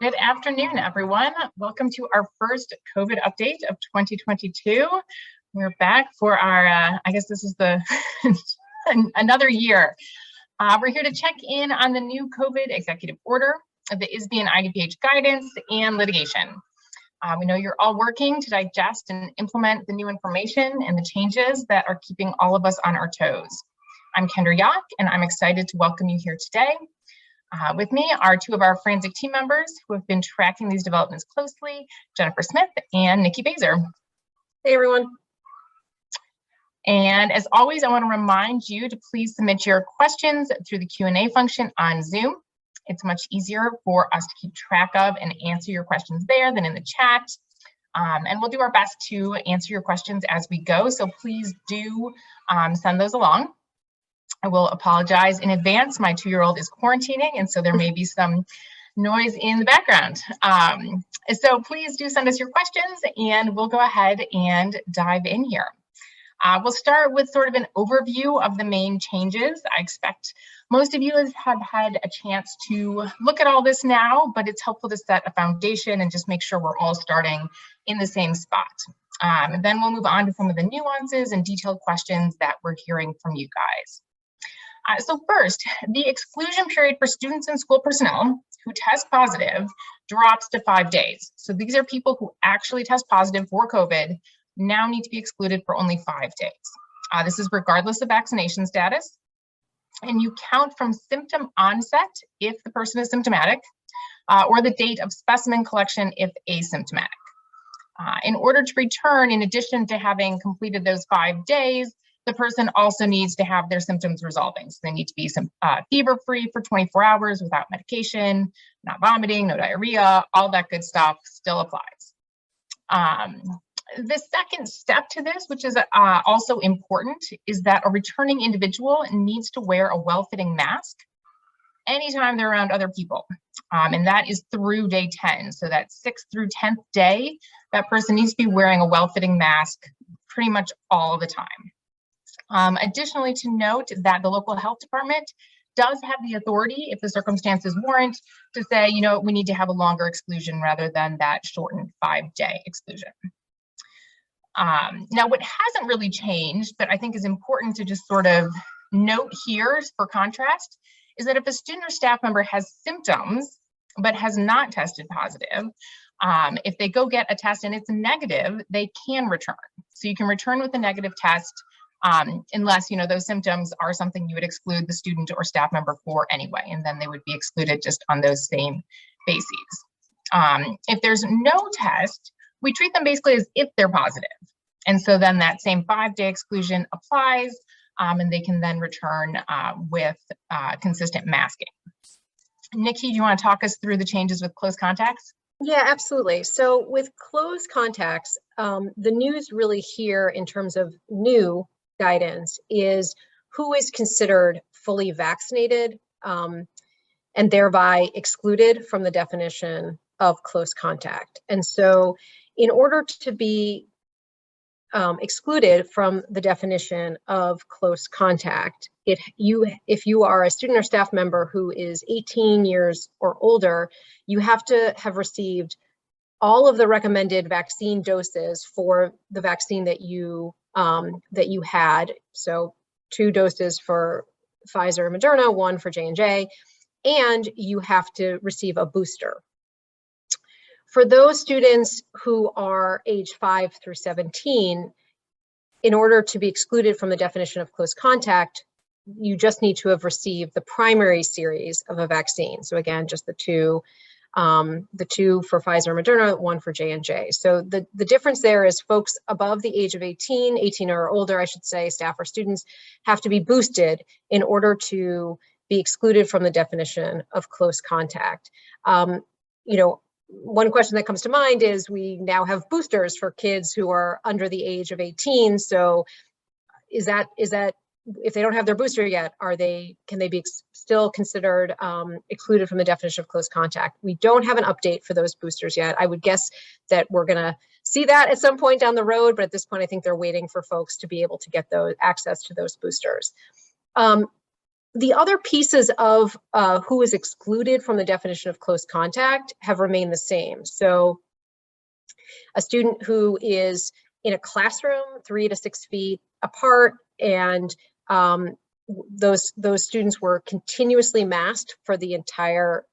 Good afternoon, everyone. Welcome to our first COVID update of 2022. We're back for our, I guess this is the another year. We're here to check in on the new COVID executive order, the ISBE and IDPH guidance, and litigation. We know you're all working to digest and implement the new information and the changes that are keeping all of us on our toes. I'm Kendra Yoch, and I'm excited to welcome you here today. With me are two of our Franczek team members who have been tracking these developments closely, Jennifer Smith and Nicki Bazer. Hey, everyone. And as always, I want to remind you to please submit your questions through the Q&A function on Zoom. It's much easier for us to keep track of and answer your questions there than in the chat. And we'll do our best to answer your questions as we go, so please do send those along. I will apologize in advance. My 2-year-old is quarantining, and so there may be some noise in the background. So please do send us your questions, and we'll go ahead and dive in here. We'll start with sort of an overview of the main changes. I expect most of you have had a chance to look at all this now, but it's helpful to set a foundation and just make sure we're all starting in the same spot. And then we'll move on to some of the nuances and detailed questions that we're hearing from you guys. So first, the exclusion period for students and school personnel who test positive drops to 5 days. So these are people who actually test positive for COVID, now need to be excluded for only 5 days. This is regardless of vaccination status. And you count from symptom onset if the person is symptomatic, or the date of specimen collection if asymptomatic. In order to return, in addition to having completed those 5 days, the person also needs to have their symptoms resolving. So they need to be fever-free for 24 hours without medication, not vomiting, no diarrhea, all that good stuff still applies. The second step to this, which is also important, is that a returning individual needs to wear a well-fitting mask anytime they're around other people. And that is through day 10. So that 6th through 10th day, that person needs to be wearing a well-fitting mask pretty much all the time. Additionally, to note that the local health department does have the authority, if the circumstances warrant, to say, you know, we need to have a longer exclusion rather than that shortened 5-day exclusion. Now, what hasn't really changed, but I think is important to just sort of note here for contrast, is that if a student or staff member has symptoms but has not tested positive, if they go get a test and it's negative, they can return. So you can return with a negative test, unless, you know, those symptoms are something you would exclude the student or staff member for anyway, and then they would be excluded just on those same bases. If there's no test, we treat them basically as if they're positive. And so then that same 5-day exclusion applies, and they can then return with consistent masking. Nicki, do you want to talk us through the changes with close contacts? Yeah, absolutely. So with close contacts, the news really here in terms of new guidance is who is considered fully vaccinated and thereby excluded from the definition of close contact. And so in order to be excluded from the definition of close contact, if you are a student or staff member who is 18 years or older, you have to have received all of the recommended vaccine doses for the vaccine that you had. So 2 doses for Pfizer and Moderna, 1 for J&J, and you have to receive a booster. For those students who are age 5 through 17, in order to be excluded from the definition of close contact, you just need to have received the primary series of a vaccine. So again, just the two for Pfizer and Moderna, 1 for J&J. So the difference there is folks above the age of 18 or older, I should say, staff or students, have to be boosted in order to be excluded from the definition of close contact. You know, one question that comes to mind is we now have boosters for kids who are under the age of 18. So is that if they don't have their booster yet, can they be still considered excluded from the definition of close contact? We don't have an update for those boosters yet. I would guess that we're gonna see that at some point down the road, but at this point, I think they're waiting for folks to be able to get those access to those boosters. The other pieces of who is excluded from the definition of close contact have remained the same. So a student who is in a classroom 3 to 6 feet apart, and those students were continuously masked for the entire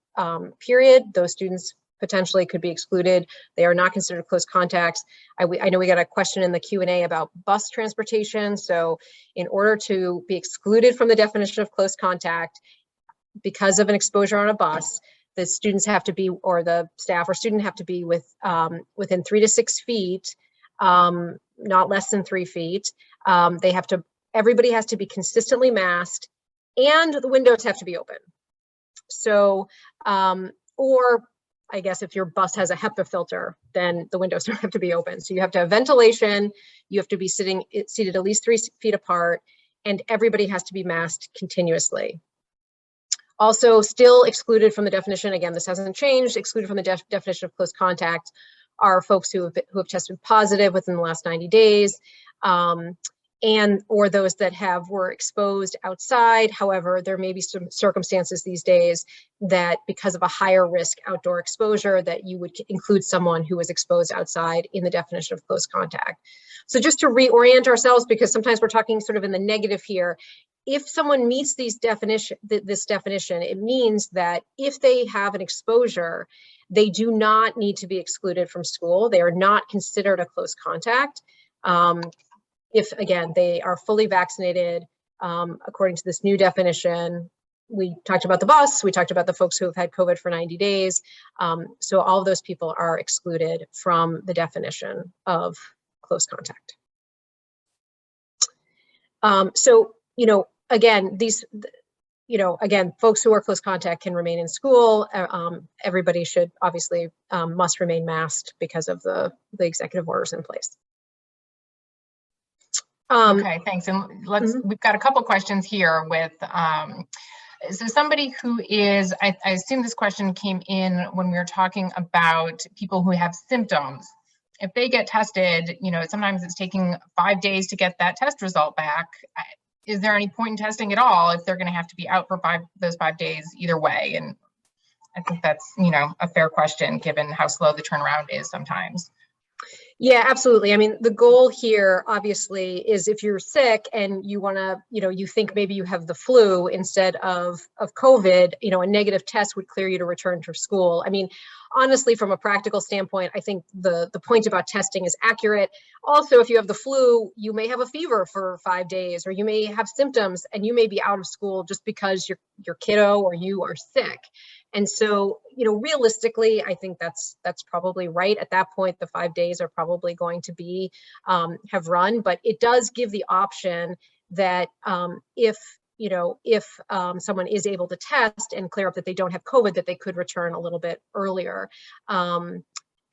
period, those students potentially could be excluded. They are not considered close contacts. I know we got a question in the Q&A about bus transportation. So in order to be excluded from the definition of close contact because of an exposure on a bus, the students have to be, or the staff or student have to be within 3 to 6 feet, not less than 3 feet. Everybody has to be consistently masked, and the windows have to be open. So, or I guess if your bus has a HEPA filter, then the windows don't have to be open. So you have to have ventilation, you have to be seated at least 3 feet apart, and everybody has to be masked continuously. Also, still excluded from the definition, again, this hasn't changed, excluded from the definition of close contact are folks who have tested positive within the last 90 days, or those that were exposed outside. However, there may be some circumstances these days that because of a higher risk outdoor exposure that you would include someone who was exposed outside in the definition of close contact. So just to reorient ourselves, because sometimes we're talking sort of in the negative here, if someone meets this definition, it means that if they have an exposure, they do not need to be excluded from school. They are not considered a close contact. If, again, they are fully vaccinated, according to this new definition. We talked about the bus, we talked about the folks who have had COVID for 90 days. So all of those people are excluded from the definition of close contact. So, again, again, folks who are close contact can remain in school. Everybody should obviously must remain masked because of the executive orders in place. Okay, thanks. And we've got a couple questions here with, so somebody who is, I assume this question came in when we were talking about people who have symptoms. If they get tested, sometimes it's taking 5 days to get that test result back. Is there any point in testing at all if they're going to have to be out for those 5 days either way? And I think that's, a fair question given how slow the turnaround is sometimes. Yeah, absolutely. I mean, the goal here, obviously, is if you're sick and you want to, you think maybe you have the flu instead of COVID, a negative test would clear you to return to school. I mean, honestly, from a practical standpoint, I think the point about testing is accurate. Also, if you have the flu, you may have a fever for 5 days, or you may have symptoms and you may be out of school just because your kiddo or you are sick. And so, realistically, I think that's probably right. At that point, the 5 days are probably going to be have run, but it does give the option that if someone is able to test and clear up that they don't have COVID, that they could return a little bit earlier.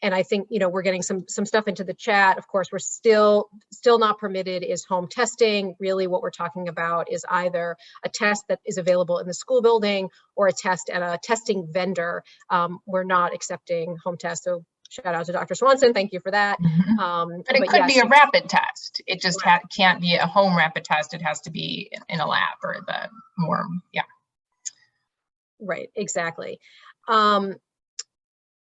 And I think, we're getting some stuff into the chat. Of course, we're still not permitted is home testing. Really what we're talking about is either a test that is available in the school building or a test at a testing vendor. We're not accepting home tests. So shout out to Dr. Swanson. Thank you for that. But it could be a rapid test. It just can't be a home rapid test. It has to be in a lab or the more, Right, exactly.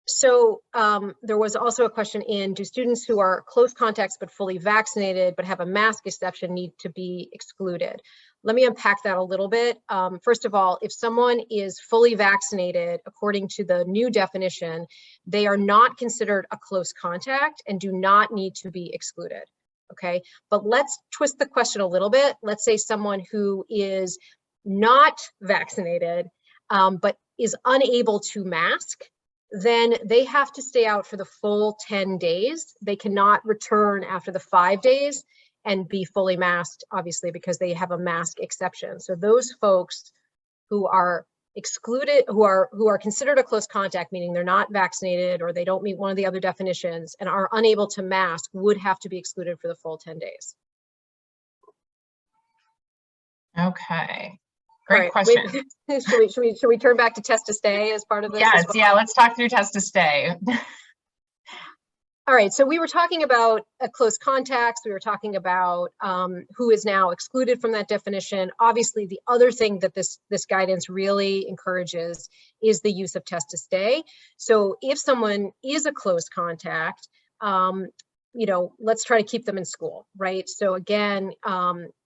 So there was also a question in, do students who are close contacts but fully vaccinated but have a mask exception need to be excluded? Let me unpack that a little bit. First of all, if someone is fully vaccinated, according to the new definition, they are not considered a close contact and do not need to be excluded, okay? But let's twist the question a little bit. Let's say someone who is not vaccinated but is unable to mask, then they have to stay out for the full 10 days. They cannot return after the 5 days and be fully masked, obviously, because they have a mask exception. So those folks who are excluded, who are considered a close contact, meaning they're not vaccinated or they don't meet one of the other definitions and are unable to mask, would have to be excluded for the full 10 days. Okay. Great question. Should we turn back to test to stay as part of this? Yes, yeah, let's talk through test to stay. All All right, so we were talking about close contacts. We were talking about who is now excluded from that definition. Obviously, the other thing that this guidance really encourages is the use of test to stay. So if someone is a close contact, you know, let's try to keep them in school, right? So again,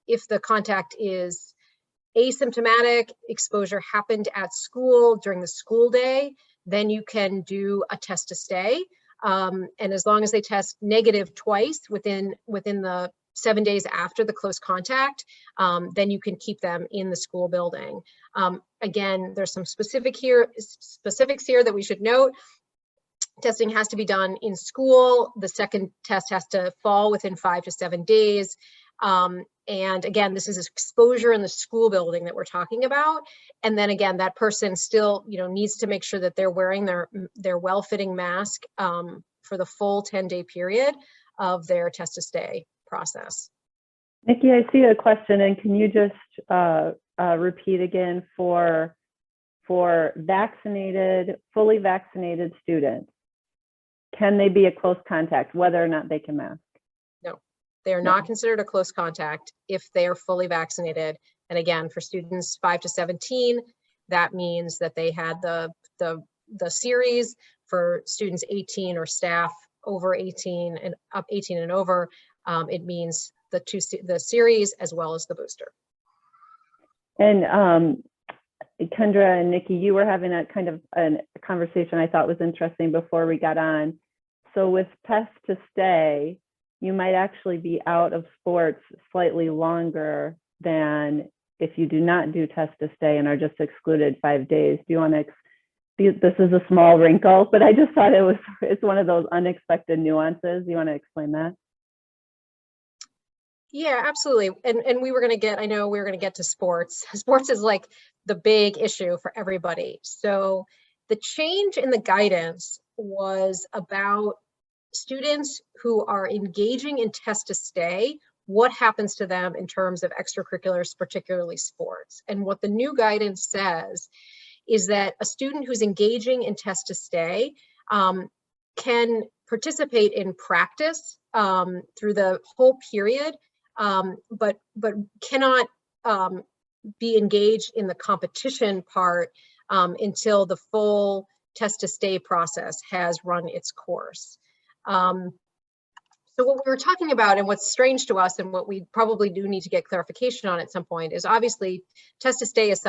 if the contact is asymptomatic, exposure happened at school during the school day, then you can do a test to stay. And as long as they test negative twice within the 7 days after the close contact, then you can keep them in the school building. Again, there's some specifics here that we should note. Testing has to be done in school. The second test has to fall within 5 to 7 days. And again, this is exposure in the school building that we're talking about. And then again, that person still, you know, needs to make sure that they're wearing their well-fitting mask for the full 10-day period of their test to stay process. Nicki, I see a question, and can you just repeat again for vaccinated, fully vaccinated students? Can they be a close contact, whether or not they can mask? They are not considered a close contact if they are fully vaccinated. And again, for students 5 to 17, that means that they had the series. For students 18 or staff over 18 and up 18 and over, it means the series as well as the booster. And Kendra and Nicki, you were having a kind of a conversation I thought was interesting before we got on. So with test to stay, you might actually be out of sports slightly longer than if you do not do test to stay and are just excluded 5 days. Do you want to, this is a small wrinkle, but I just thought it's one of those unexpected nuances. You want to explain that? Yeah, absolutely. And we were going to get, I know we were going to get to sports. Sports is like the big issue for everybody. So the change in the guidance was about students who are engaging in test to stay, what happens to them in terms of extracurriculars, particularly sports. And what the new guidance says is that a student who's engaging in test to stay can participate in practice through the whole period, but cannot be engaged in the competition part until the full test to stay process has run its course. So what we were talking about and what's strange to us and what we probably do need to get clarification on at some point is obviously test to stay is,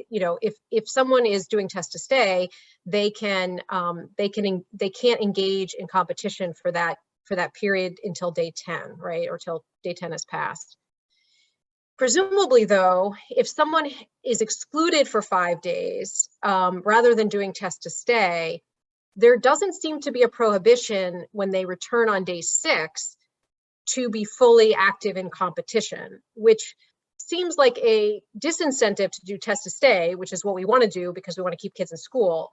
you know, if someone is doing test to stay, they can't engage in competition for that period until day 10, right? Or till day 10 has passed. Presumably though, if someone is excluded for 5 days, rather than doing test to stay, there doesn't seem to be a prohibition when they return on day 6 to be fully active in competition, which seems like a disincentive to do test to stay, which is what we want to do because we want to keep kids in school,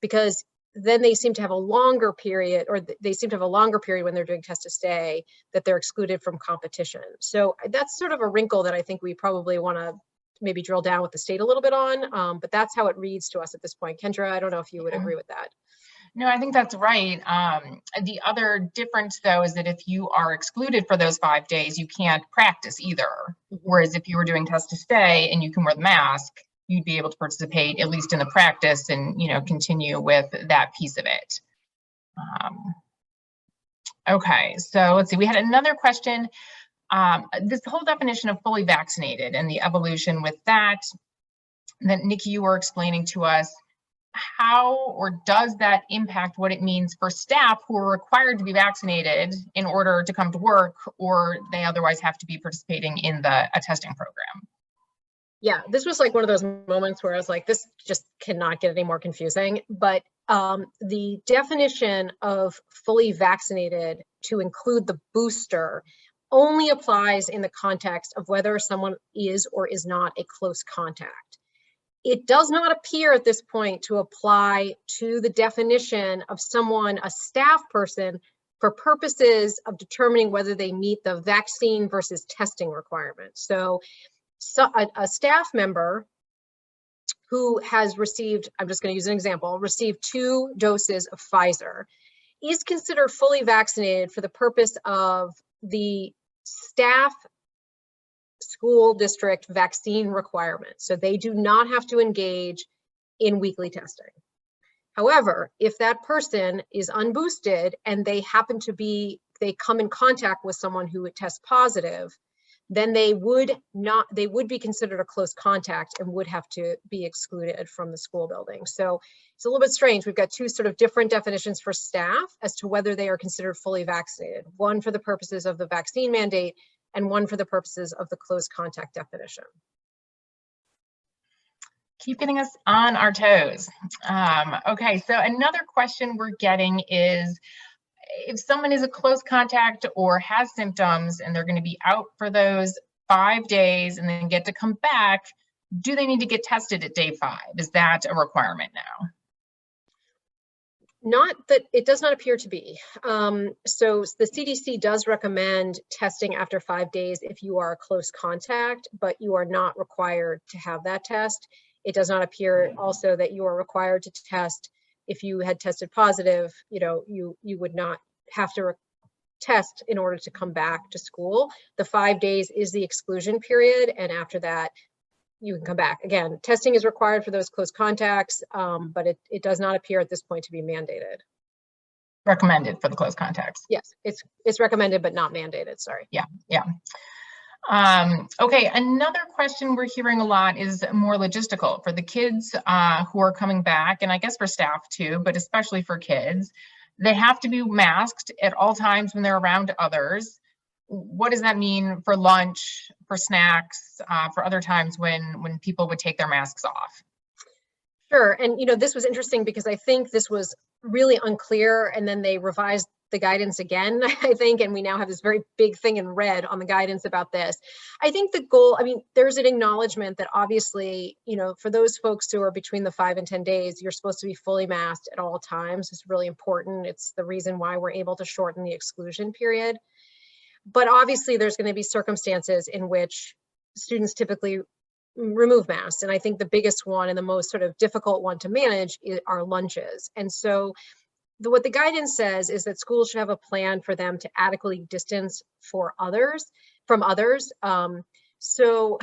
because then they seem to have a longer period, or they seem to have a longer period when they're doing test to stay that they're excluded from competition. So that's sort of a wrinkle that I think we probably want to maybe drill down with the state a little bit on, but that's how it reads to us at this point. Kendra, I don't know if you would agree with that. No, I think that's right. The other difference, though, is that if you are excluded for those 5 days, you can't practice either. Whereas if you were doing test to stay and you can wear the mask, you'd be able to participate at least in the practice and, you know, continue with that piece of it. Okay, so let's see. We had another question. This whole definition of fully vaccinated and the evolution with that Nicki, you were explaining to us. How or does that impact what it means for staff who are required to be vaccinated in order to come to work, or they otherwise have to be participating in a testing program? Yeah, this was like one of those moments where I was like, this just cannot get any more confusing. But the definition of fully vaccinated to include the booster only applies in the context of whether someone is or is not a close contact. It does not appear at this point to apply to the definition of someone, a staff person, for purposes of determining whether they meet the vaccine versus testing requirements. So a staff member who has received, I'm just going to use an example, received 2 doses of Pfizer is considered fully vaccinated for the purpose of the staff school district vaccine requirements. So they do not have to engage in weekly testing. However, if that person is unboosted and they happen to be, they come in contact with someone who would test positive, then they would be considered a close contact and would have to be excluded from the school building. So it's a little bit strange. We've got two sort of different definitions for staff as to whether they are considered fully vaccinated, one for the purposes of the vaccine mandate and one for the purposes of the close contact definition. Keeping us on our toes. Okay, so another question we're getting is, if someone is a close contact or has symptoms and they're going to be out for those 5 days and then get to come back, do they need to get tested at day 5? Is that a requirement now? Not that it does not appear to be. So the CDC does recommend testing after 5 days if you are a close contact, but you are not required to have that test. It does not appear also that you are required to test if you had tested positive. You would not have to test in order to come back to school. The 5 days is the exclusion period, and after that, you can come back. Again, testing is required for those close contacts, but it does not appear at this point to be mandated. Recommended for the close contacts. Yes, it's recommended, but not mandated, sorry. Yeah. Okay, another question we're hearing a lot is more logistical for the kids who are coming back, and I guess for staff too, but especially for kids. They have to be masked at all times when they're around others. What does that mean for lunch, for snacks, for other times when people would take their masks off? Sure, and this was interesting because I think this was really unclear, and then they revised the guidance again, I think, and we now have this very big thing in red on the guidance about this. I think the goal, there's an acknowledgement that obviously, for those folks who are between the 5 and 10 days, you're supposed to be fully masked at all times. It's really important. It's the reason why we're able to shorten the exclusion period. But obviously there's going to be circumstances in which students typically remove masks. And I think the biggest one and the most sort of difficult one to manage are lunches. And so what the guidance says is that schools should have a plan for them to adequately distance from others. So,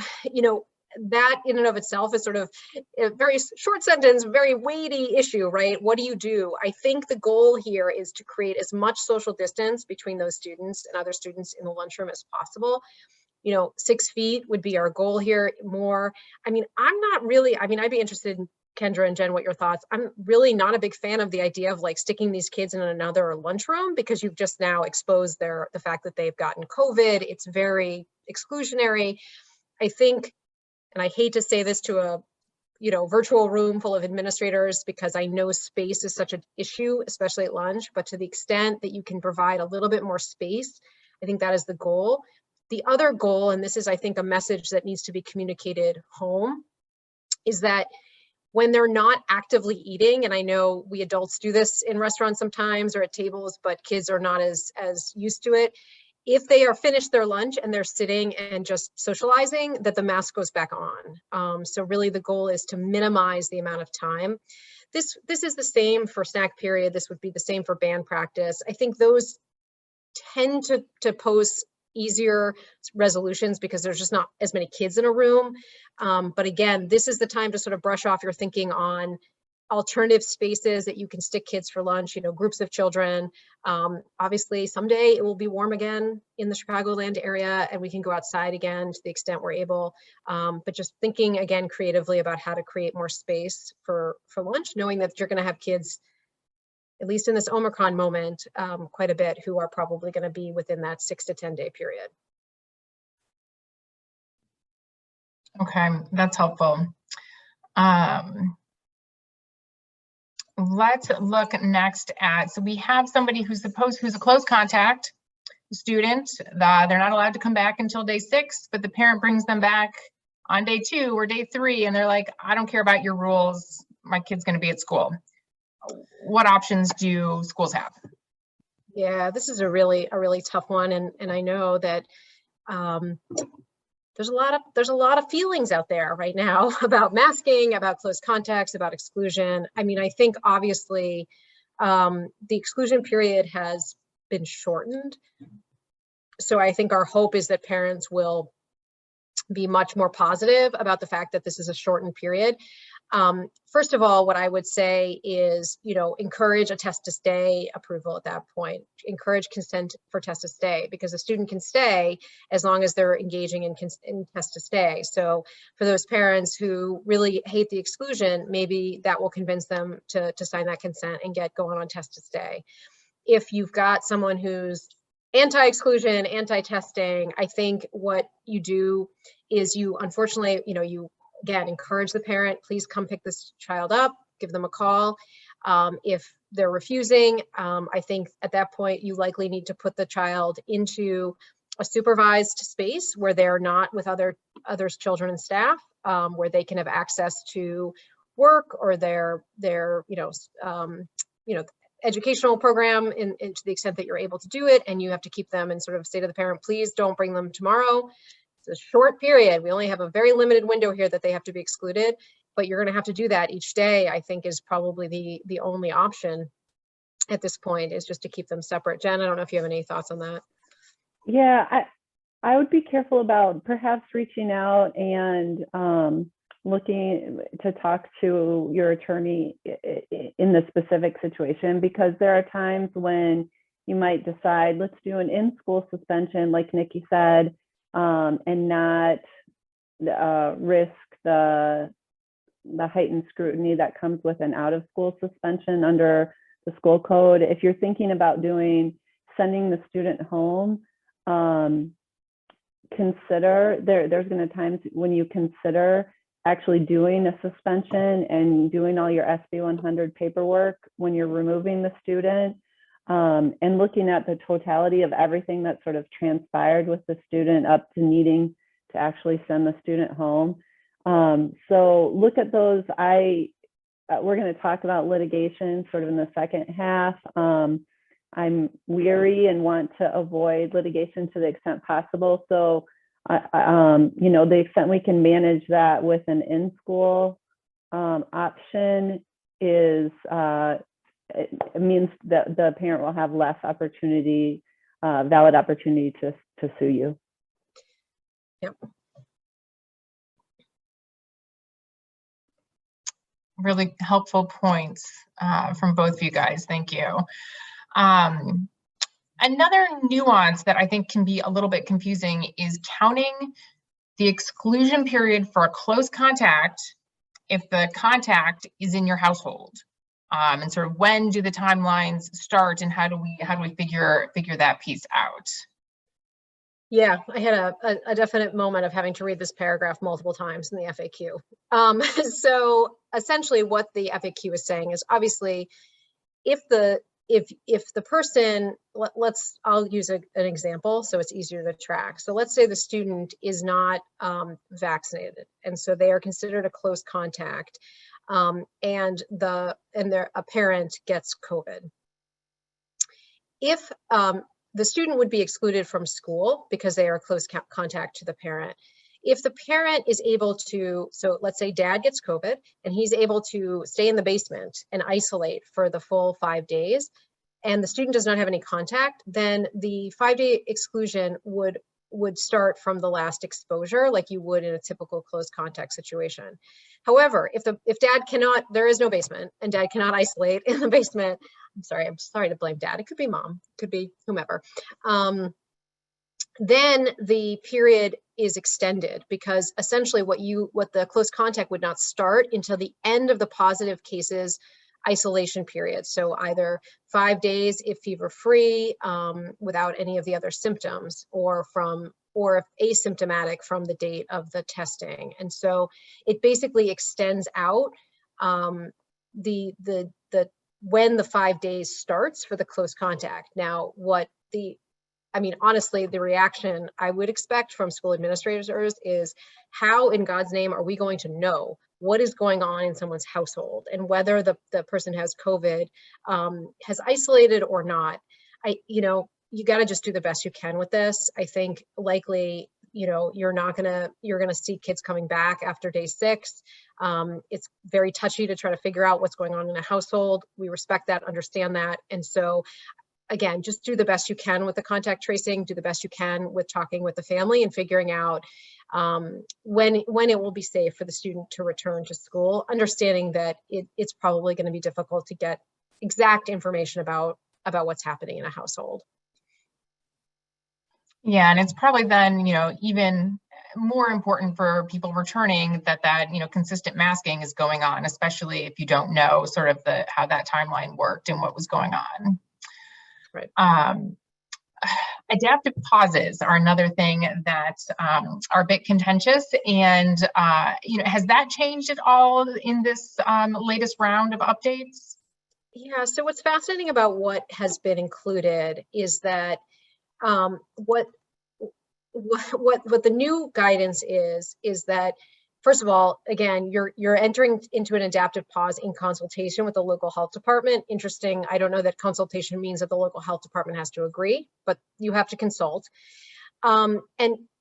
that in and of itself is sort of a very short sentence, very weighty issue, right? What do you do? I think the goal here is to create as much social distance between those students and other students in the lunchroom as possible. 6 feet would be our goal here. More. I'm not really, I'd be interested in, Kendra and Jen, what your thoughts? I'm really not a big fan of the idea of like sticking these kids in another lunchroom, because you've just now exposed the fact that they've gotten COVID. It's very exclusionary. I think, and I hate to say this to a virtual room full of administrators, because I know space is such an issue, especially at lunch, but to the extent that you can provide a little bit more space, I think that is the goal. The other goal, and this is, I think, a message that needs to be communicated home, is that when they're not actively eating, and I know we adults do this in restaurants sometimes or at tables, but kids are not as used to it. If they are finished their lunch and they're sitting and just socializing, that the mask goes back on. So really the goal is to minimize the amount of time. This is the same for snack period. This would be the same for band practice. I think those tend to pose easier resolutions because there's just not as many kids in a room. But again, this is the time to sort of brush off your thinking on alternative spaces that you can stick kids for lunch, groups of children. Obviously, someday it will be warm again in the Chicagoland area and we can go outside again to the extent we're able. But just thinking again creatively about how to create more space for lunch, knowing that you're going to have kids, at least in this Omicron moment, quite a bit, who are probably going to be within that 6 to 10 day period. Okay, that's helpful. Let's look next at, so we have somebody who's a close contact student. They're not allowed to come back until day 6, but the parent brings them back on day 2 or day 3, and they're like, I don't care about your rules. My kid's going to be at school. What options do schools have? Yeah, this is a really tough one, and I know that there's a lot of feelings out there right now about masking, about close contacts, about exclusion. I think obviously the exclusion period has been shortened. So I think our hope is that parents will be much more positive about the fact that this is a shortened period. First of all, what I would say is, encourage a test to stay approval at that point. Encourage consent for test to stay, because a student can stay as long as they're engaging in test to stay. So for those parents who really hate the exclusion, maybe that will convince them to sign that consent and get going on test to stay. If you've got someone who's anti-exclusion, anti-testing, I think what you do is you, unfortunately, you again encourage the parent, please come pick this child up, give them a call. If they're refusing, I think at that point you likely need to put the child into a supervised space where they're not with others, children and staff, where they can have access to work or their educational program to the extent that you're able to do it, and you have to keep them and sort of say to the parent, please don't bring them tomorrow. It's a short period. We only have a very limited window here that they have to be excluded, but you're going to have to do that each day, I think is probably the only option at this point, is just to keep them separate. Jen, I don't know if you have any thoughts on that. Yeah, I would be careful about perhaps reaching out and looking to talk to your attorney in the specific situation, because there are times when you might decide, let's do an in-school suspension, like Nicki said, and not risk the heightened scrutiny that comes with an out-of-school suspension under the school code. If you're thinking about sending the student home, consider, there's going to be times when you consider actually doing a suspension and doing all your SB 100 paperwork when you're removing the student, and looking at the totality of everything that sort of transpired with the student up to needing to actually send the student home. So look at those. We're going to talk about litigation sort of in the second half. I'm weary and want to avoid litigation to the extent possible. So the extent we can manage that with an in-school option is, it means that the parent will have less opportunity, valid opportunity to sue you. Yep. Really helpful points from both of you guys. Thank you. Another nuance that I think can be a little bit confusing is counting the exclusion period for a close contact if the contact is in your household. And sort of when do the timelines start, and how do we figure that piece out? Yeah, I had a definite moment of having to read this paragraph multiple times in the FAQ. So essentially what the FAQ is saying is, obviously, if the person, I'll use an example so it's easier to track. So let's say the student is not vaccinated, and so they are considered a close contact, and a parent gets COVID. If the student would be excluded from school because they are a close contact to the parent. If the parent is able to, so let's say dad gets COVID and he's able to stay in the basement and isolate for the full 5 days, and the student does not have any contact, then the 5-day exclusion would start from the last exposure, like you would in a typical close contact situation. However, if dad cannot, there is no basement, and dad cannot isolate in the basement, I'm sorry to blame dad, it could be mom, it could be whomever, then the period is extended, because essentially what the close contact would not start until the end of the positive cases isolation period. So either 5 days if fever free, without any of the other symptoms, or if asymptomatic from the date of the testing. And so it basically extends out when the 5 days starts for the close contact. Now, honestly, the reaction I would expect from school administrators is, how in God's name are we going to know what is going on in someone's household and whether the person has COVID, has isolated or not? You got to just do the best you can with this. I think likely you're gonna see kids coming back after day 6. It's very touchy to try to figure out what's going on in a household. We respect that, understand that. And so again, just do the best you can with the contact tracing, do the best you can with talking with the family and figuring out when it will be safe for the student to return to school, understanding that it's probably going to be difficult to get exact information about what's happening in a household. Yeah, and it's probably then, even more important for people returning that consistent masking is going on, especially if you don't know sort of how that timeline worked and what was going on. Right. Adaptive pauses are another thing that are a bit contentious, and has that changed at all in this latest round of updates? Yeah, so what's fascinating about what has been included is that what the new guidance is that, first of all, again, you're entering into an adaptive pause in consultation with the local health department. Interesting. I don't know that consultation means that the local health department has to agree, but you have to consult. And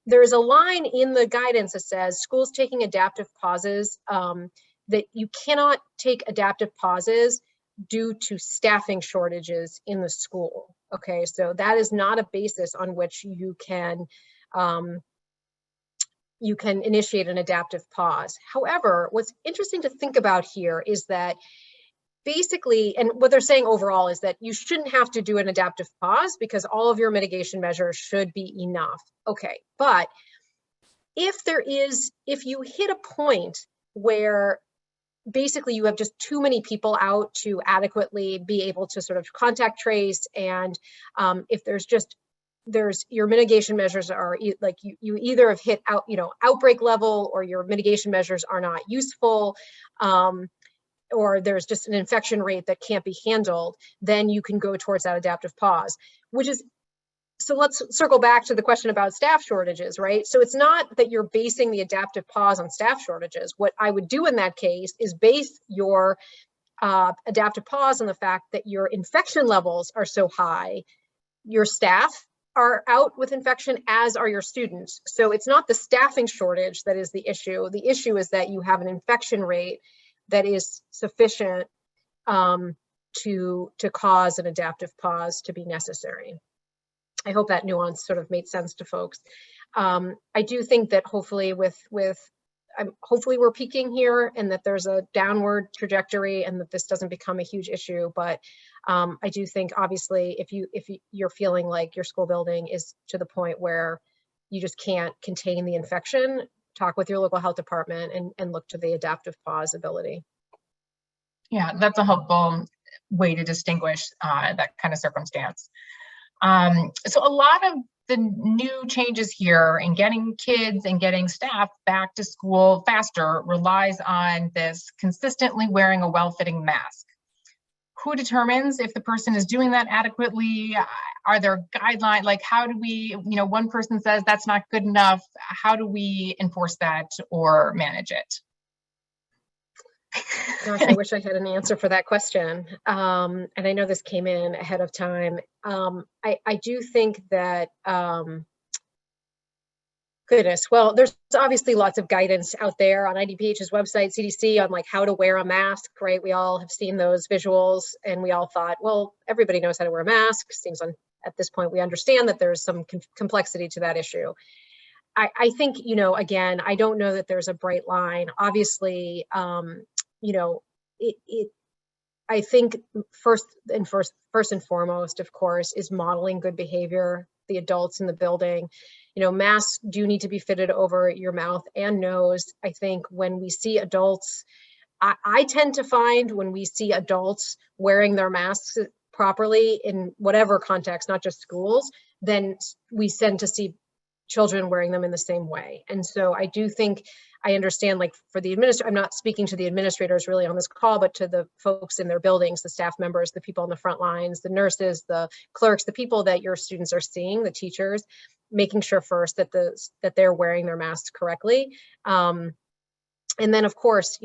there's a line in the guidance that says schools taking adaptive pauses, that you cannot take adaptive pauses due to staffing shortages in the school. Okay, so that is not a basis on which you can initiate an adaptive pause. However, what's interesting to think about here is that basically, and what they're saying overall is that you shouldn't have to do an adaptive pause because all of your mitigation measures should be enough. Okay, but if you hit a point where basically you have just too many people out to adequately be able to sort of contact trace, and if there's your mitigation measures are like you either have hit outbreak level, or your mitigation measures are not useful, or there's just an infection rate that can't be handled, then you can go towards that adaptive pause, so let's circle back to the question about staff shortages, right? So it's not that you're basing the adaptive pause on staff shortages. What I would do in that case is base your adaptive pause on the fact that your infection levels are so high, your staff are out with infection, as are your students. So it's not the staffing shortage that is the issue. The issue is that you have an infection rate that is sufficient to cause an adaptive pause to be necessary. I hope that nuance sort of made sense to folks. I do think that hopefully hopefully we're peaking here, and that there's a downward trajectory, and that this doesn't become a huge issue. But I do think, obviously, if you're feeling like your school building is to the point where you just can't contain the infection, talk with your local health department and look to the adaptive pause ability. Yeah, that's a helpful way to distinguish that kind of circumstance. So a lot of the new changes here in getting kids and getting staff back to school faster relies on this consistently wearing a well-fitting mask. Who determines if the person is doing that adequately? Are there guidelines? Like, how do we, one person says that's not good enough. How do we enforce that or manage it? Gosh, I wish I had an answer for that question. And I know this came in ahead of time. I do think that, goodness, well, there's obviously lots of guidance out there on IDPH's website, CDC, on like how to wear a mask, right? We all have seen those visuals, and we all thought, well, everybody knows how to wear a mask. Seems at this point, we understand that there's some complexity to that issue. I think, again, I don't know that there's a bright line. Obviously, I think first and foremost, of course, is modeling good behavior. The adults in the building, masks do need to be fitted over your mouth and nose. I think when we see adults, I tend to find when we see adults wearing their masks properly in whatever context, not just schools, then we tend to see children wearing them in the same way. And so I do think, I understand, like, for the I'm not speaking to the administrators really on this call, but to the folks in their buildings, the staff members, the people on the front lines, the nurses, the clerks, the people that your students are seeing, the teachers, making sure first that they're wearing their masks correctly. And then, of course,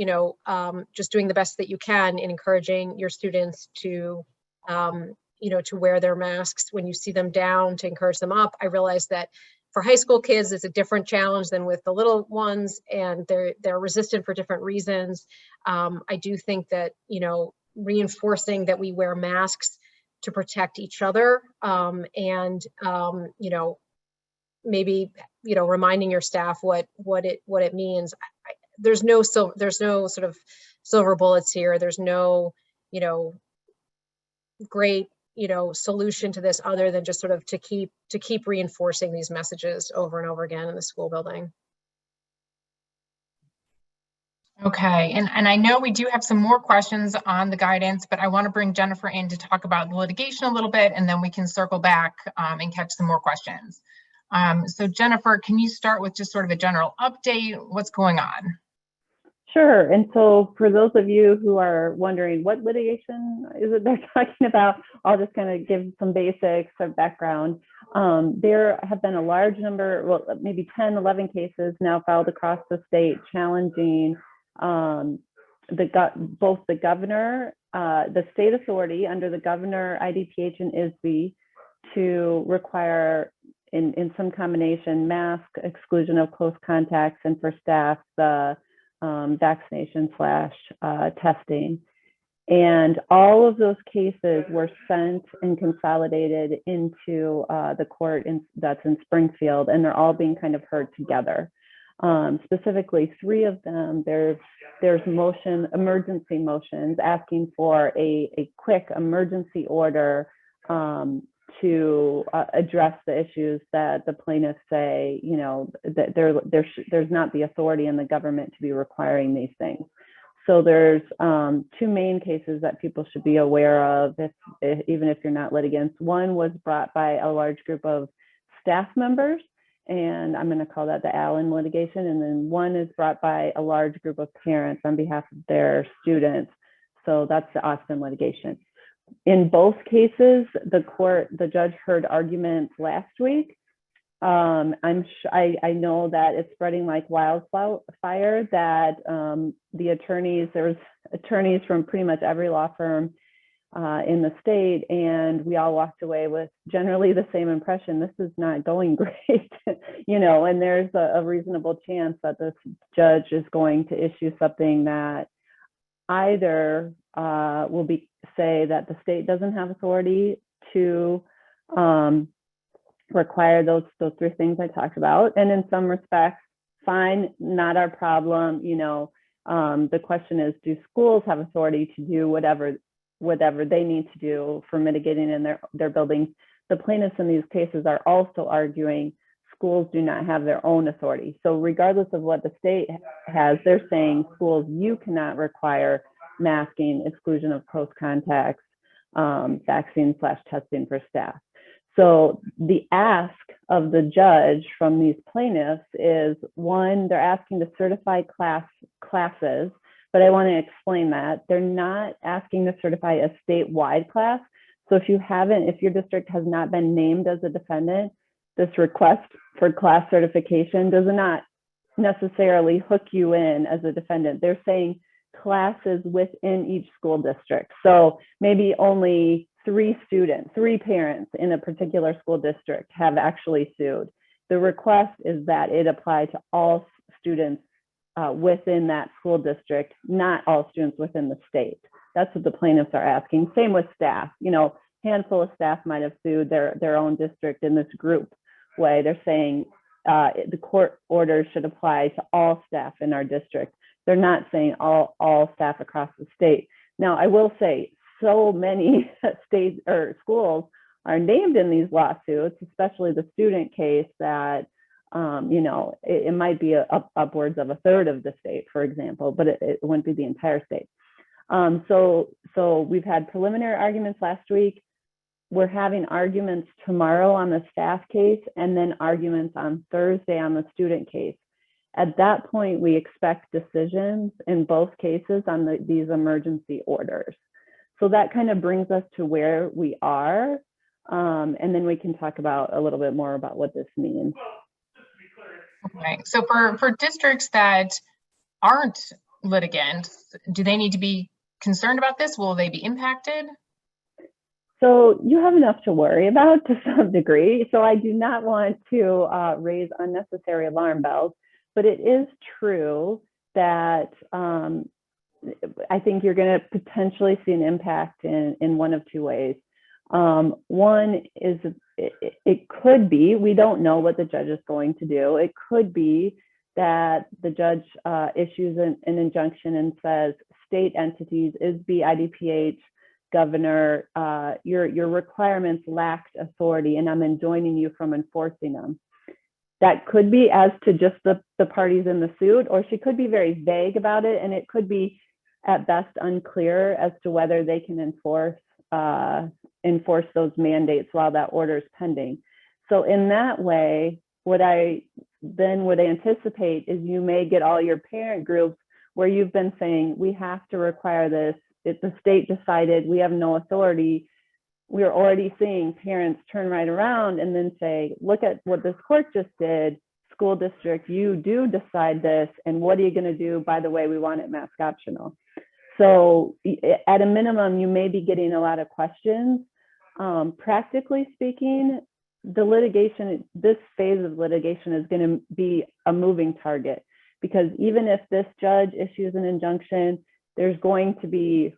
just doing the best that you can in encouraging your students to wear their masks when you see them down, to encourage them up. I realize that for high school kids, it's a different challenge than with the little ones, and they're resistant for different reasons. I do think that, you know, reinforcing that we wear masks to protect each other, and you know, maybe, you know, reminding your staff what it means. There's no sort of silver bullets here. There's no, you know, great, you know, solution to this other than just sort of to keep reinforcing these messages over and over again in the school building. Okay, and I know we do have some more questions on the guidance, but I want to bring Jennifer in to talk about the litigation a little bit, and then we can circle back and catch some more questions. So Jennifer, can you start with just sort of a general update? What's going on? Sure. And so for those of you who are wondering what litigation is it they're talking about, I'll just kind of give some basics of background. There have been a large number, well, maybe 10, 11 cases now filed across the state challenging both the governor, the state authority under the governor, IDPH and ISBE, to require in some combination mask, exclusion of close contacts, and for staff, the vaccination / testing. And all of those cases were sent and consolidated into the court that's in Springfield, and they're all being kind of heard together. Specifically, 3 of them, there's emergency motions asking for a quick emergency order to address the issues that the plaintiffs say, you know, that there's not the authority in the government to be requiring these things. So there's 2 main cases that people should be aware of, even if you're not litigants. One was brought by a large group of staff members, and I'm going to call that the Allen litigation. And then one is brought by a large group of parents on behalf of their students. So that's the Austin litigation. In both cases, the judge heard arguments last week. I know that it's spreading like wildfire, that there's attorneys from pretty much every law firm in the state, and we all walked away with generally the same impression: this is not going great, you know, and there's a reasonable chance that this judge is going to issue something that either will say that the state doesn't have authority to require those 3 things I talked about, and in some respects, fine, not our problem. You know, the question is, do schools have authority to do whatever they need to do for mitigating in their buildings? The plaintiffs in these cases are also arguing schools do not have their own authority. So regardless of what the state has, they're saying, schools, you cannot require masking, exclusion of close contacts, vaccine / testing for staff. So the ask of the judge from these plaintiffs is, one, they're asking to certify classes, but I want to explain that. They're not asking to certify a statewide class. So if your district has not been named as a defendant, this request for class certification does not necessarily hook you in as a defendant. They're saying classes within each school district. So maybe only 3 parents in a particular school district have actually sued. The request is that it apply to all students within that school district, not all students within the state. That's what the plaintiffs are asking. Same with staff. You know, handful of staff might have sued their own district in this group way. They're saying the court order should apply to all staff in our district. They're not saying all staff across the state. Now, I will say, so many states or schools are named in these lawsuits, especially the student case, that you know, it might be upwards of a third of the state, for example, but it wouldn't be the entire state. So we've had preliminary arguments last week. We're having arguments tomorrow on the staff case, and then arguments on Thursday on the student case. At that point, we expect decisions in both cases on these emergency orders. So that kind of brings us to where we are. And then we can talk about a little bit more about what this means. Okay, so for districts that aren't litigants, do they need to be concerned about this? Will they be impacted? So you have enough to worry about to some degree. So I do not want to raise unnecessary alarm bells, but it is true that I think you're going to potentially see an impact in one of two ways. One is it could be, we don't know what the judge is going to do. It could be that the judge issues an injunction and says, state entities, ISBE, IDPH, governor, your requirements lacked authority and I'm enjoining you from enforcing them. That could be as to just the parties in the suit, or she could be very vague about it, and it could be at best unclear as to whether they can enforce those mandates while that order is pending. So in that way, what I then would anticipate is you may get all your parent groups where you've been saying, we have to require this. If the state decided we have no authority, we're already seeing parents turn right around and then say, look at what this court just did. School district, you do decide this. And what are you going to do? By the way, we want it mask optional. So at a minimum, you may be getting a lot of questions. Practically speaking, the litigation, this phase of litigation is going to be a moving target, because even if this judge issues an injunction, there's going to be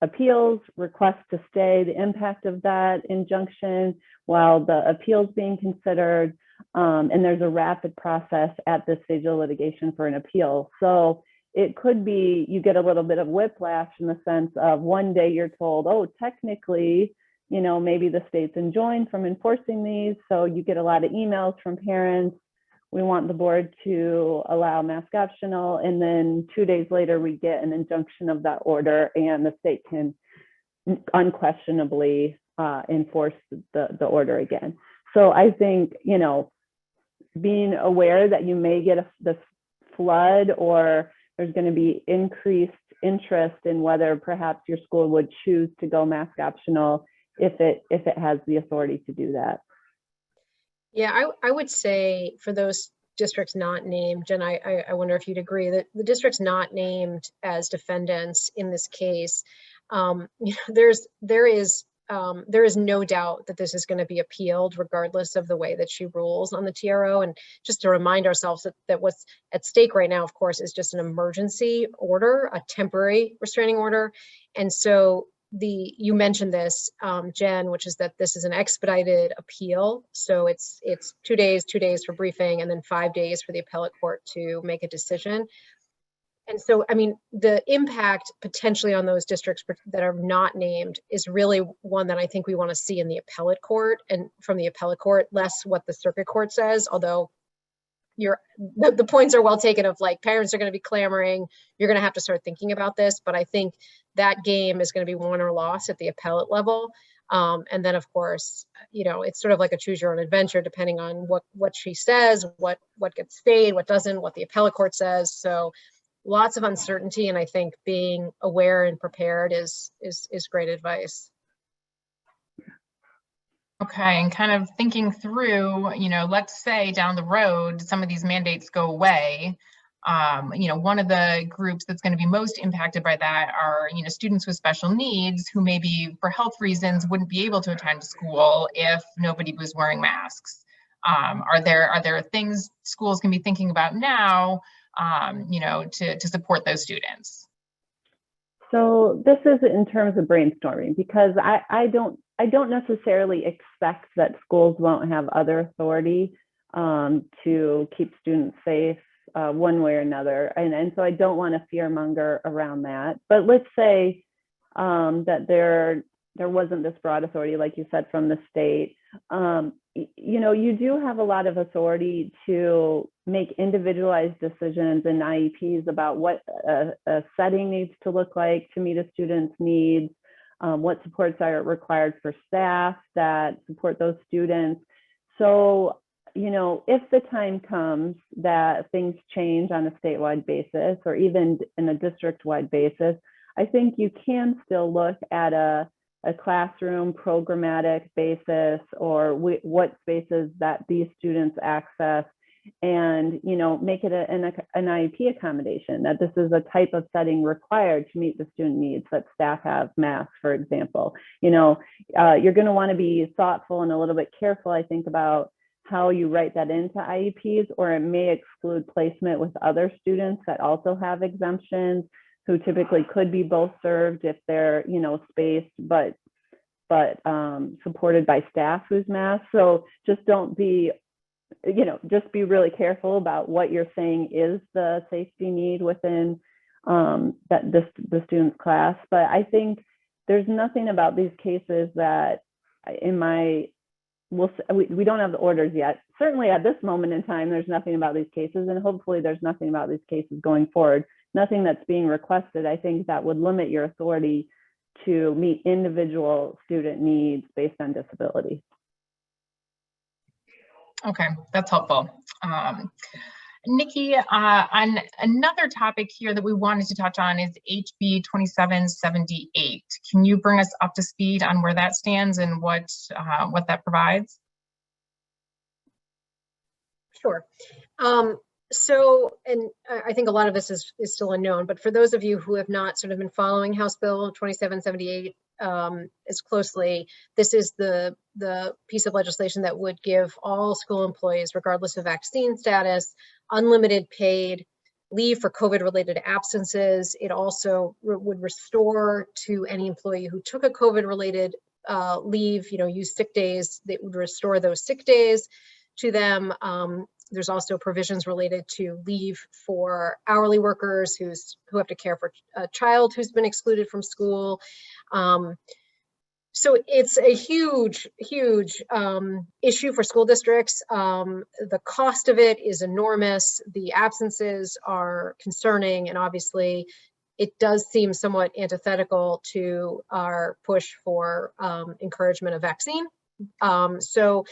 appeals, requests to stay, the impact of that injunction while the appeals being considered, and there's a rapid process at this stage of litigation for an appeal. So it could be you get a little bit of whiplash in the sense of one day you're told, oh, technically, you know, maybe the state's enjoined from enforcing these. So you get a lot of emails from parents. We want the board to allow mask optional. And then 2 days later, we get an injunction of that order and the state can unquestionably enforce the order again. So I think, you know, being aware that you may get this flood, or there's going to be increased interest in whether perhaps your school would choose to go mask optional if it has the authority to do that. Yeah, I would say for those districts not named, Jen, I wonder if you'd agree that the districts not named as defendants in this case, you know, there is no doubt that this is going to be appealed regardless of the way that she rules on the TRO. And just to remind ourselves that what's at stake right now, of course, is just an emergency order, a temporary restraining order. And so you mentioned this, Jen, which is that this is an expedited appeal. So it's 2 days for briefing, and then 5 days for the appellate court to make a decision. And so, I mean, the impact potentially on those districts that are not named is really one that I think we want to see in the appellate court, and from the appellate court, less what the circuit court says, although the points are well taken of like parents are going to be clamoring, you're going to have to start thinking about this. But I think that game is going to be won or lost at the appellate level. And then, of course, you know, it's sort of like a choose your own adventure, depending on what she says, what gets stayed, what doesn't, what the appellate court says. So lots of uncertainty. And I think being aware and prepared is great advice. Okay, and kind of thinking through, you know, let's say down the road, some of these mandates go away. You know, one of the groups that's going to be most impacted by that are, you know, students with special needs who maybe for health reasons wouldn't be able to attend school if nobody was wearing masks. Are there things schools can be thinking about now, you know, to support those students? So this is in terms of brainstorming, because I don't necessarily expect that schools won't have other authority to keep students safe one way or another. And so I don't want to fearmonger around that. But let's say that there wasn't this broad authority, like you said, from the state. You know, you do have a lot of authority to make individualized decisions and IEPs about what a setting needs to look like to meet a student's needs, what supports are required for staff that support those students. So, you know, if the time comes that things change on a statewide basis or even in a district-wide basis, I think you can still look at a classroom programmatic basis, or what spaces that these students access, and, you know, make it an IEP accommodation, that this is a type of setting required to meet the student needs, that staff have masks, for example. You know, you're going to want to be thoughtful and a little bit careful, I think, about how you write that into IEPs, or it may exclude placement with other students that also have exemptions, who typically could be both served if they're, you know, spaced, but supported by staff who's masked. So just don't be, you know, just be really careful about what you're saying is the safety need within the student's class. But I think there's nothing about these cases that we don't have the orders yet. Certainly at this moment in time, there's nothing about these cases, and hopefully there's nothing about these cases going forward. Nothing that's being requested, I think, that would limit your authority to meet individual student needs based on disability. Okay, that's helpful. Nicki, on another topic here that we wanted to touch on is HB 2778. Can you bring us up to speed on where that stands and what that provides? Sure. So, and I think a lot of this is still unknown, but for those of you who have not sort of been following House Bill 2778 as closely, this is the piece of legislation that would give all school employees, regardless of vaccine status, unlimited paid leave for COVID-related absences. It also would restore to any employee who took a COVID-related leave, you know, use sick days, they would restore those sick days to them. There's also provisions related to leave for hourly workers who have to care for a child who's been excluded from school. So it's a huge issue for school districts. The cost of it is enormous. The absences are concerning, and obviously it does seem somewhat antithetical to our push for encouragement of vaccine. So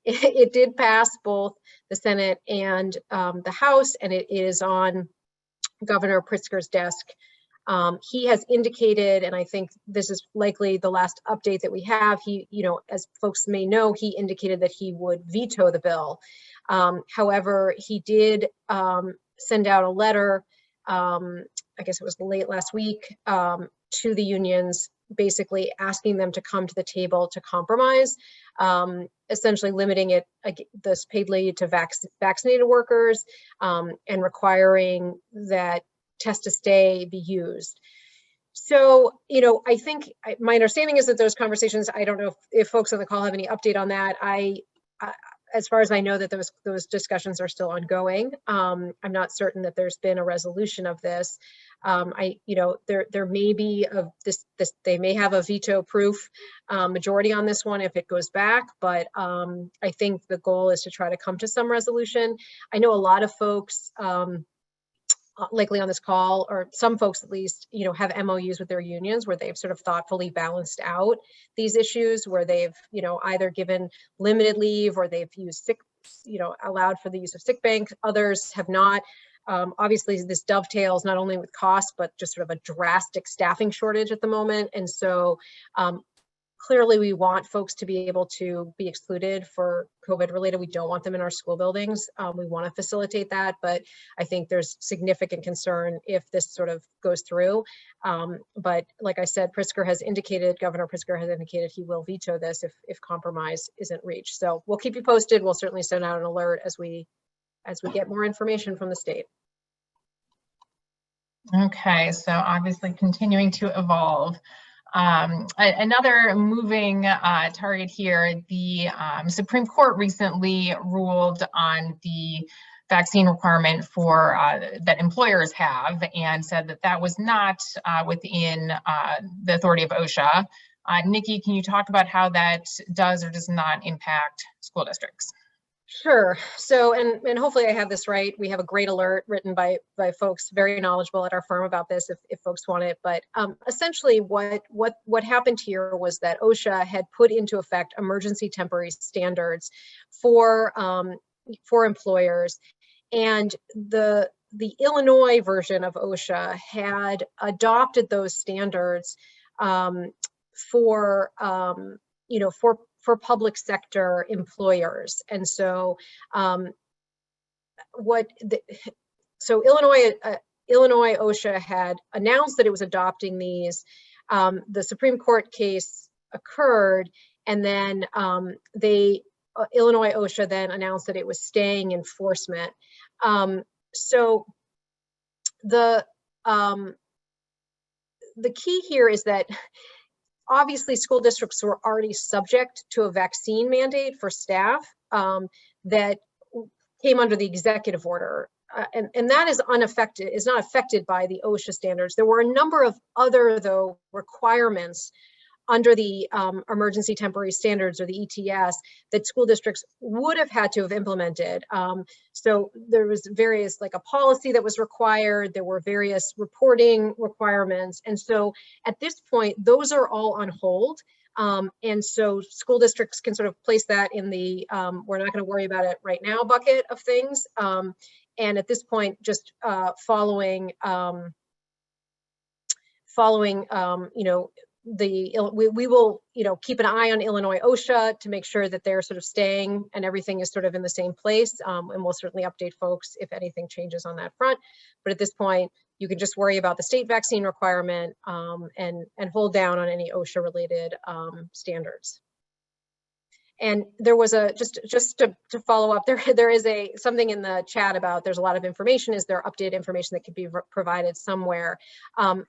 it did pass both the Senate and the House, and it is on Governor Pritzker's desk. He has indicated, and I think this is likely the last update that we have, he, you know, as folks may know, he indicated that he would veto the bill. However, he did send out a letter, I guess it was late last week, to the unions, basically asking them to come to the table to compromise, essentially limiting it, this paid leave to vaccinated workers, and requiring that test to stay be used. So, you know, I think my understanding is that those conversations, I don't know if folks on the call have any update on that. As far as I know, that those discussions are still ongoing. I'm not certain that there's been a resolution of this. You know, there may be they may have a veto-proof majority on this one if it goes back, but I think the goal is to try to come to some resolution. I know a lot of folks, likely on this call, or some folks at least, you know, have MOUs with their unions where they've sort of thoughtfully balanced out these issues, where they've, you know, either given limited leave or they've used sick, you know, allowed for the use of sick bank. Others have not. Obviously, this dovetails not only with cost, but just sort of a drastic staffing shortage at the moment. And so clearly we want folks to be able to be excluded for COVID related. We don't want them in our school buildings. We want to facilitate that, but I think there's significant concern if this sort of goes through. But like I said, Governor Pritzker has indicated he will veto this if compromise isn't reached. So we'll keep you posted. We'll certainly send out an alert as we get more information from the state. Okay, so obviously continuing to evolve. Another moving target here, the Supreme Court recently ruled on the vaccine requirement for that employers have, and said that that was not within the authority of OSHA. Nicki, can you talk about how that does or does not impact school districts? Sure. So, and hopefully I have this right. We have a great alert written by folks very knowledgeable at our firm about this if folks want it. But essentially what happened here was that OSHA had put into effect emergency temporary standards for employers, and the Illinois version of OSHA had adopted those standards for public sector employers. And so so Illinois OSHA had announced that it was adopting these. The Supreme Court case occurred, and then Illinois OSHA then announced that it was staying enforcement. So the key here is that obviously school districts were already subject to a vaccine mandate for staff that came under the executive order. And that is unaffected, is not affected by the OSHA standards. There were a number of other, though, requirements under the emergency temporary standards, or the ETS, that school districts would have had to have implemented. So there was various, like a policy that was required, there were various reporting requirements. And so at this point, those are all on hold. And so school districts can sort of place that in the, we're not gonna worry about it right now bucket of things. And at this point, just following, you know, we will, you know, keep an eye on Illinois OSHA to make sure that they're sort of staying and everything is sort of in the same place. And we'll certainly update folks if anything changes on that front. But at this point, you can just worry about the state vaccine requirement and hold down on any OSHA related standards. And there was a, just to follow up, there is something in the chat about there's a lot of information. Is there updated information that could be provided somewhere?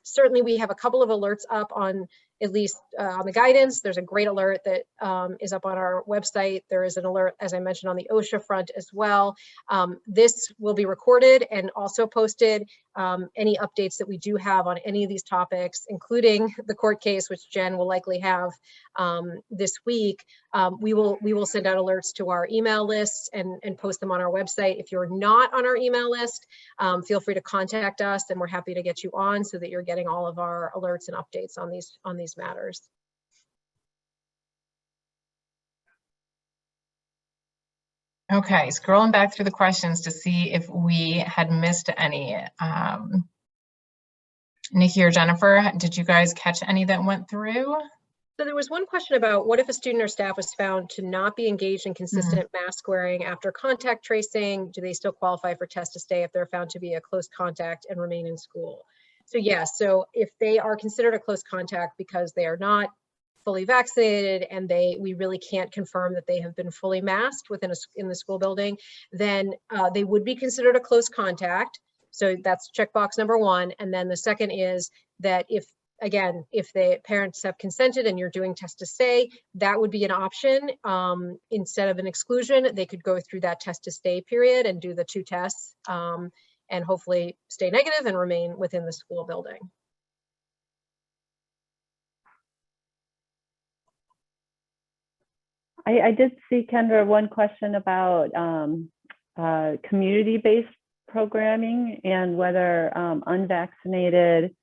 Certainly we have a couple of alerts up on, at least on the guidance. There's a great alert that is up on our website. There is an alert, as I mentioned, on the OSHA front as well. This will be recorded and also posted. Any updates that we do have on any of these topics, including the court case, which Jen will likely have this week, we will send out alerts to our email lists and post them on our website. If you're not on our email list, feel free to contact us, and we're happy to get you on so that you're getting all of our alerts and updates on these matters. Okay, scrolling back through the questions to see if we had missed any. Nikki or Jennifer, did you guys catch any that went through? So there was one question about what if a student or staff was found to not be engaged in consistent mask wearing after contact tracing? Do they still qualify for test to stay if they're found to be a close contact and remain in school? So yes, so if they are considered a close contact because they are not fully vaccinated and we really can't confirm that they have been fully masked in the school building, then they would be considered a close contact. So that's checkbox number one. And then the second is that if the parents have consented and you're doing test to stay, that would be an option. Instead of an exclusion, they could go through that test to stay period and do the 2 tests and hopefully stay negative and remain within the school building. I did see, Kendra, one question about community-based programming and whether unvaccinated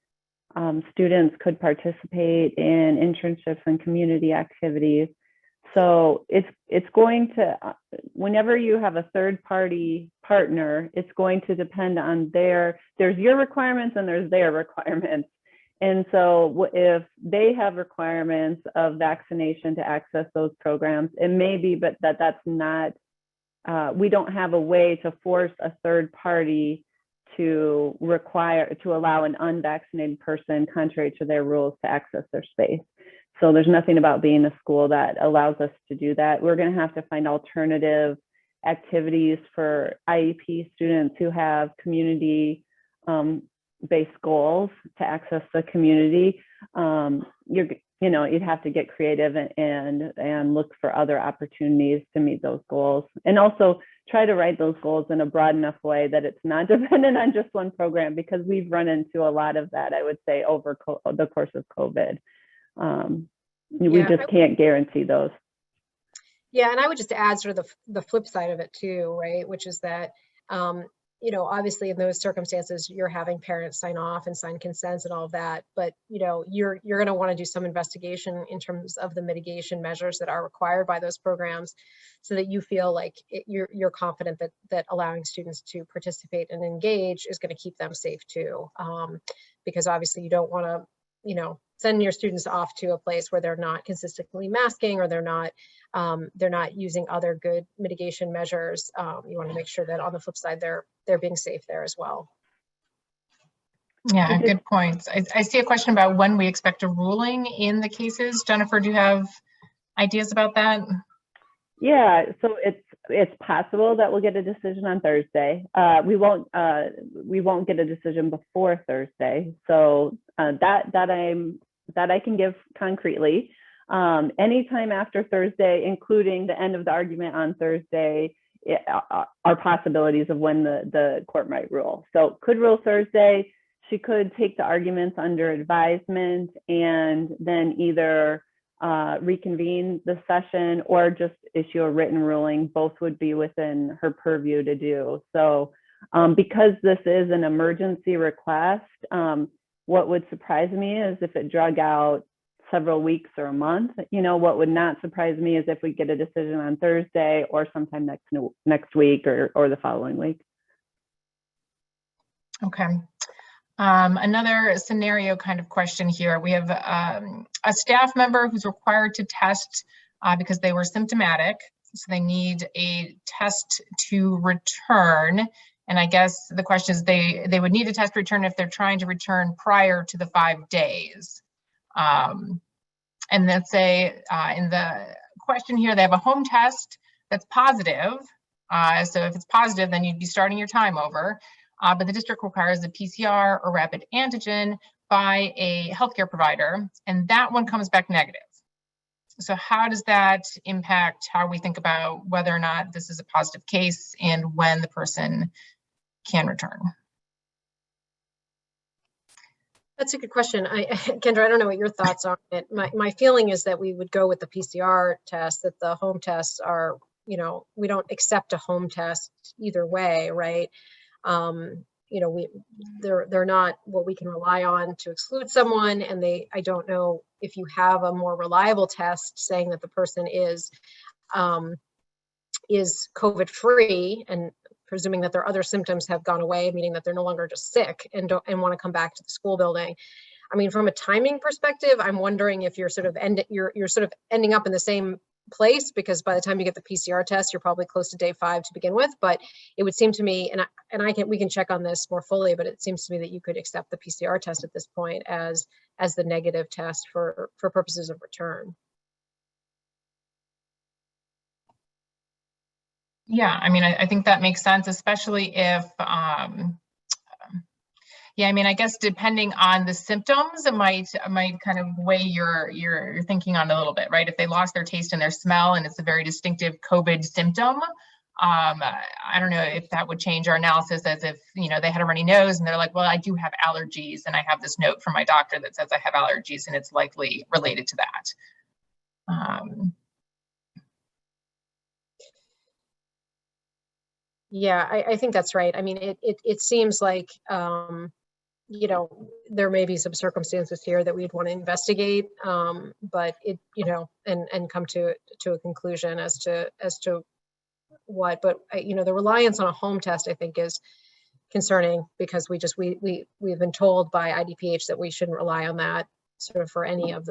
students could participate in internships and community activities. So it's going to, whenever you have a third-party partner, it's going to depend on there's your requirements and there's their requirements. And so if they have requirements of vaccination to access those programs, it may be, but that's not, we don't have a way to force a third party to allow an unvaccinated person, contrary to their rules, to access their space. So there's nothing about being a school that allows us to do that. We're going to have to find alternative activities for IEP students who have community based goals to access the community. You'd have to get creative and look for other opportunities to meet those goals, and also try to write those goals in a broad enough way that it's not dependent on just one program, because we've run into a lot of that, I would say, over the course of COVID. We just can't guarantee those. Yeah, and I would just add sort of the flip side of it too, right? Which is that, obviously in those circumstances, you're having parents sign off and sign consents and all of that, but you're going to want to do some investigation in terms of the mitigation measures that are required by those programs, so that you feel like you're confident that allowing students to participate and engage is going to keep them safe too, because obviously you don't want to send your students off to a place where they're not consistently masking, or they're not using other good mitigation measures. You want to make sure that on the flip side, they're being safe there as well. Yeah, good points. I see a question about when we expect a ruling in the cases. Jennifer, do you have ideas about that? Yeah, so it's possible that we'll get a decision on Thursday. We won't get a decision before Thursday. So that I can give concretely. Anytime after Thursday, including the end of the argument on Thursday, are possibilities of when the court might rule. So could rule Thursday. She could take the arguments under advisement and then either reconvene the session or just issue a written ruling. Both would be within her purview to do. So because this is an emergency request, what would surprise me is if it drug out several weeks or a month. What would not surprise me is if we get a decision on Thursday or sometime next week or the following week. Okay. Another scenario kind of question here. We have a staff member who's required to test because they were symptomatic. So they need a test to return. And I guess the question is they would need a test return if they're trying to return prior to the 5 days. And let's say in the question here, they have a home test that's positive. So if it's positive, then you'd be starting your time over. But the district requires a PCR or rapid antigen by a healthcare provider, and that one comes back negative. So how does that impact how we think about whether or not this is a positive case and when the person can return? That's a good question. Kendra, I don't know what your thoughts are on it. My feeling is that we would go with the PCR test, that the home tests are, we don't accept a home test either way, right? They're not what we can rely on to exclude someone, and I don't know if you have a more reliable test saying that the person is COVID free, and presuming that their other symptoms have gone away, meaning that they're no longer just sick and want to come back to the school building. I mean, from a timing perspective, I'm wondering if you're sort of ending up in the same place, because by the time you get the PCR test, you're probably close to day 5 to begin with. But it would seem to me, we can check on this more fully, but it seems to me that you could accept the PCR test at this point as the negative test for purposes of return. Yeah, I mean, I think that makes sense, especially if, yeah, I mean, I guess depending on the symptoms, it might kind of weigh your thinking on a little bit, right? If they lost their taste and their smell and it's a very distinctive COVID symptom, I don't know if that would change our analysis, as if, they had a runny nose and they're like, well, I do have allergies and I have this note from my doctor that says I have allergies and it's likely related to that. Yeah, I think that's right. I mean, it seems like, there may be some circumstances here that we'd want to investigate, but and come to a conclusion as to what. But the reliance on a home test, I think, is concerning, because we've been told by IDPH that we shouldn't rely on that sort of for any of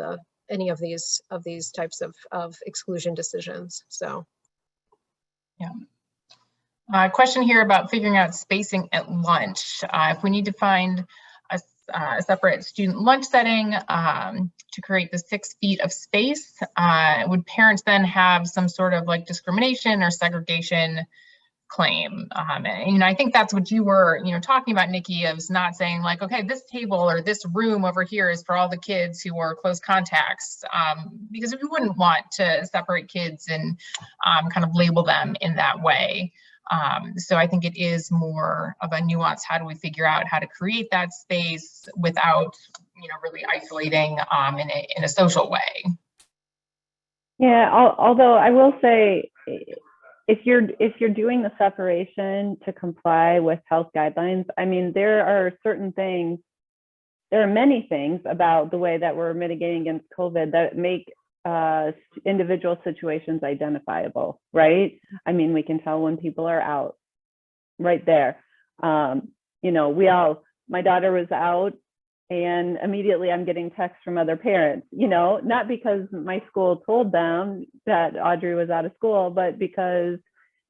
these types of exclusion decisions. So, yeah. Question here about figuring out spacing at lunch. If we need to find a separate student lunch setting to create the 6 feet of space, would parents then have some sort of like discrimination or segregation claim? And I think that's what you were, talking about, Nicki, is not saying like, okay, this table or this room over here is for all the kids who are close contacts, because we wouldn't want to separate kids and kind of label them in that way. So I think it is more of a nuance. How do we figure out how to create that space without, really isolating in a social way? Yeah, although I will say, if you're doing the separation to comply with health guidelines, I mean, there are many things about the way that we're mitigating against COVID that make individual situations identifiable, right? I mean, we can tell when people are out right there. My daughter was out and immediately I'm getting texts from other parents, you know, not because my school told them that Audrey was out of school, but because,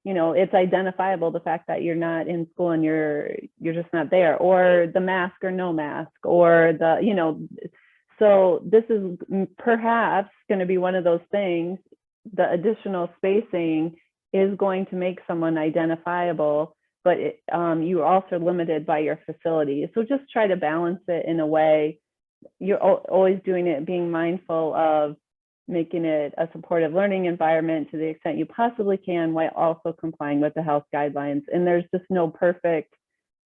you know, it's identifiable, the fact that you're not in school and you're just not there, or the mask or no mask, or the, you know, so this is perhaps going to be one of those things. The additional spacing is going to make someone identifiable, but you're also limited by your facility. So just try to balance it in a way. You're always doing it, being mindful of making it a supportive learning environment to the extent you possibly can, while also complying with the health guidelines. And there's just no perfect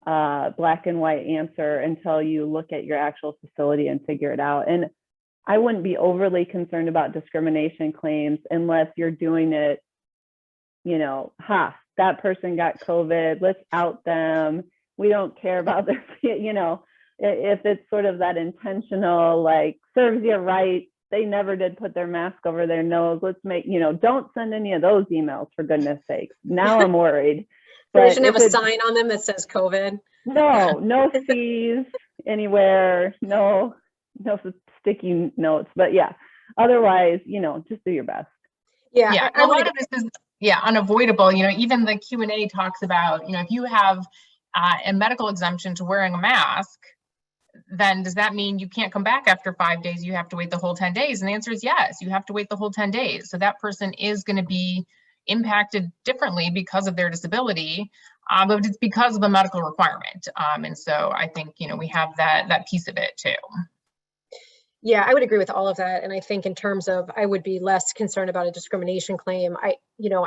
black and white answer until you look at your actual facility and figure it out. And I wouldn't be overly concerned about discrimination claims unless you're doing it, you know, that person got COVID, let's out them. We don't care about their, you know, if it's sort of that intentional, like, serves you right, they never did put their mask over their nose, let's make, you know, don't send any of those emails, for goodness sakes. Now I'm worried. But we shouldn't have a sign on them that says COVID. No C's anywhere, no sticky notes, but yeah, otherwise, you know, just do your best. Yeah, a lot of this is unavoidable. You know, even the Q&A talks about, you know, if you have a medical exemption to wearing a mask, then does that mean you can't come back after 5 days? You have to wait the whole 10 days. And the answer is yes, you have to wait the whole 10 days. So that person is going to be impacted differently because of their disability, but it's because of a medical requirement. And so I think, you know, we have that piece of it too. Yeah, I would agree with all of that. And I think in terms of, I would be less concerned about a discrimination claim. I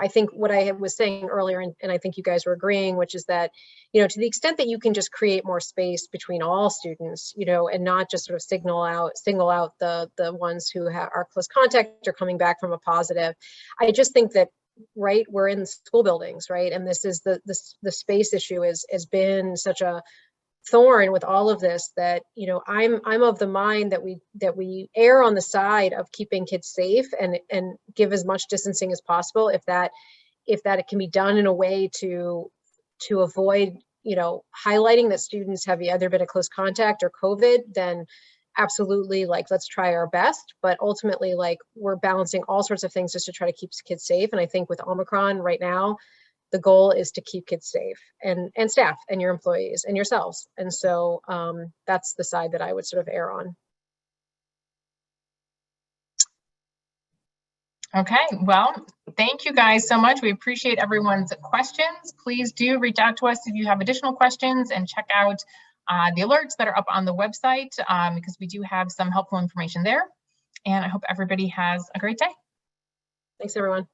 think what I was saying earlier, and I think you guys were agreeing, which is that, you know, to the extent that you can just create more space between all students, you know, and not just sort of single out the ones who are close contact or coming back from a positive. I just think that, right, we're in school buildings, right? And this is the space issue has been such a thorn with all of this, that, you know, I'm of the mind that we err on the side of keeping kids safe and give as much distancing as possible, if that it can be done in a way to avoid, you know, highlighting that students have either been a close contact or COVID, then absolutely, like, let's try our best. But ultimately, like, we're balancing all sorts of things just to try to keep kids safe. And I think with Omicron right now, the goal is to keep kids safe, and staff and your employees and yourselves. And so that's the side that I would sort of err on. Okay, well, thank you guys so much. We appreciate everyone's questions. Please do reach out to us if you have additional questions, and check out the alerts that are up on the website, because we do have some helpful information there. And I hope everybody has a great day. Thanks, everyone.